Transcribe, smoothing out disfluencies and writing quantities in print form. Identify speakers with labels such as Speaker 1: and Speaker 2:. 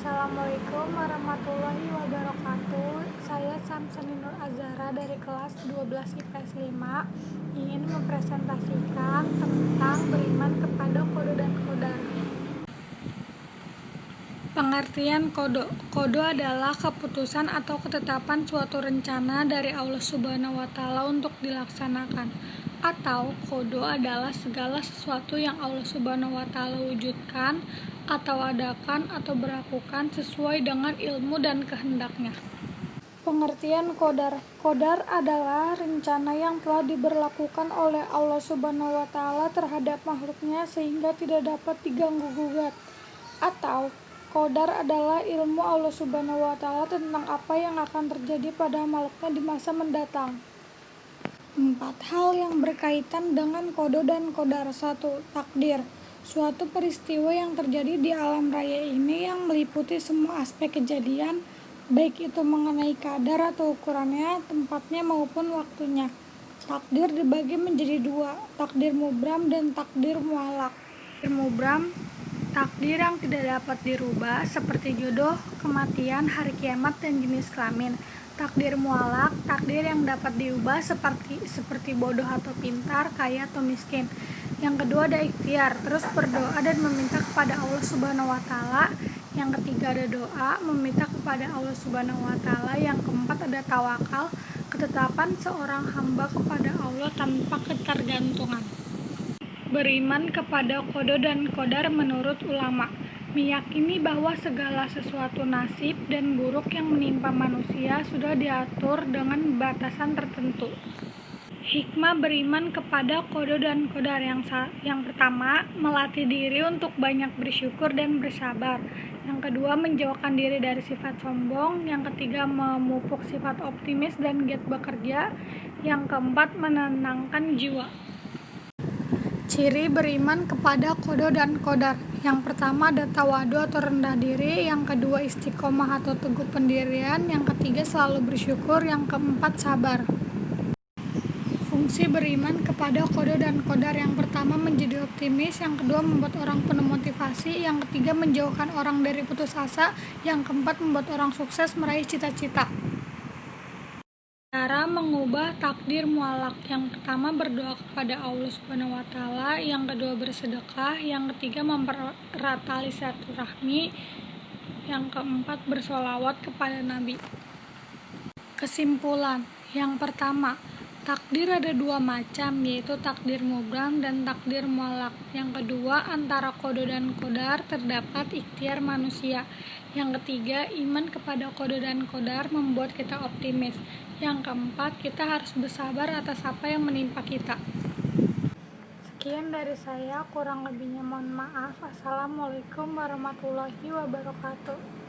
Speaker 1: Assalamualaikum warahmatullahi wabarakatuh. Saya Samsani Nur Azhara dari kelas 12 IPS 5 ingin mempresentasikan tentang beriman kepada kode dan kodar. Pengertian kode. Kode adalah keputusan atau ketetapan suatu rencana dari Allah Subhanahu wa Ta'ala untuk dilaksanakan. Atau kode adalah segala sesuatu yang Allah Subhanahu wa Ta'ala wujudkan atau adakan atau berlakukan sesuai dengan ilmu dan kehendaknya. Pengertian kodar. Kodar adalah rencana yang telah diberlakukan oleh Allah Subhanahu wa Ta'ala terhadap makhluknya sehingga tidak dapat diganggu-gugat. Atau kodar adalah ilmu Allah Subhanahu wa Ta'ala tentang apa yang akan terjadi pada makhluknya di masa mendatang. 4 hal yang berkaitan dengan kode dan kodar. 1. Takdir. Suatu peristiwa yang terjadi di alam raya ini yang meliputi semua aspek kejadian, baik itu mengenai kadar atau ukurannya, tempatnya maupun waktunya. Takdir dibagi menjadi 2, takdir mubram dan takdir muallaq. Takdir mubram, takdir yang tidak dapat dirubah seperti jodoh, kematian, hari kiamat, dan jenis kelamin. Takdir muallaq, takdir yang dapat diubah seperti bodoh atau pintar, kaya atau miskin. Yang kedua ada ikhtiar, terus berdoa dan meminta kepada Allah Subhanahu wa Ta'ala. Yang ketiga ada doa, meminta kepada Allah Subhanahu wa Ta'ala. Yang keempat ada tawakal, ketetapan seorang hamba kepada Allah tanpa ketergantungan. Beriman kepada kode dan kodar menurut ulama, meyakini bahwa segala sesuatu nasib dan buruk yang menimpa manusia sudah diatur dengan batasan tertentu. Hikmah beriman kepada kode dan kodar. Yang pertama, melatih diri untuk banyak bersyukur dan bersabar. Yang kedua, menjauhkan diri dari sifat sombong. Yang ketiga, memupuk sifat optimis dan giat bekerja. Yang keempat, menenangkan jiwa. Ciri beriman kepada kode dan kodar. Yang pertama ada tawadu atau rendah diri. Yang kedua istiqomah atau teguh pendirian. Yang ketiga selalu bersyukur. Yang keempat sabar. Fungsi beriman kepada kode dan kodar. Yang pertama menjadi optimis. Yang kedua membuat orang penuh motivasi. Yang ketiga menjauhkan orang dari putus asa. Yang keempat membuat orang sukses meraih cita-cita. Cara mengubah takdir muallaq. Yang pertama berdoa kepada Allah Subhanahu wa Ta'ala, yang kedua bersedekah, yang ketiga mempererat tali silaturahmi, yang keempat bersolawat kepada Nabi. Kesimpulan. Yang pertama, takdir ada 2 macam, yaitu takdir mubram dan takdir muallaq. Yang kedua, antara kode dan kodar terdapat ikhtiar manusia. Yang ketiga, iman kepada kode dan kodar membuat kita optimis. Yang keempat, kita harus bersabar atas apa yang menimpa kita. Sekian dari saya, kurang lebihnya mohon maaf. Assalamualaikum warahmatullahi wabarakatuh.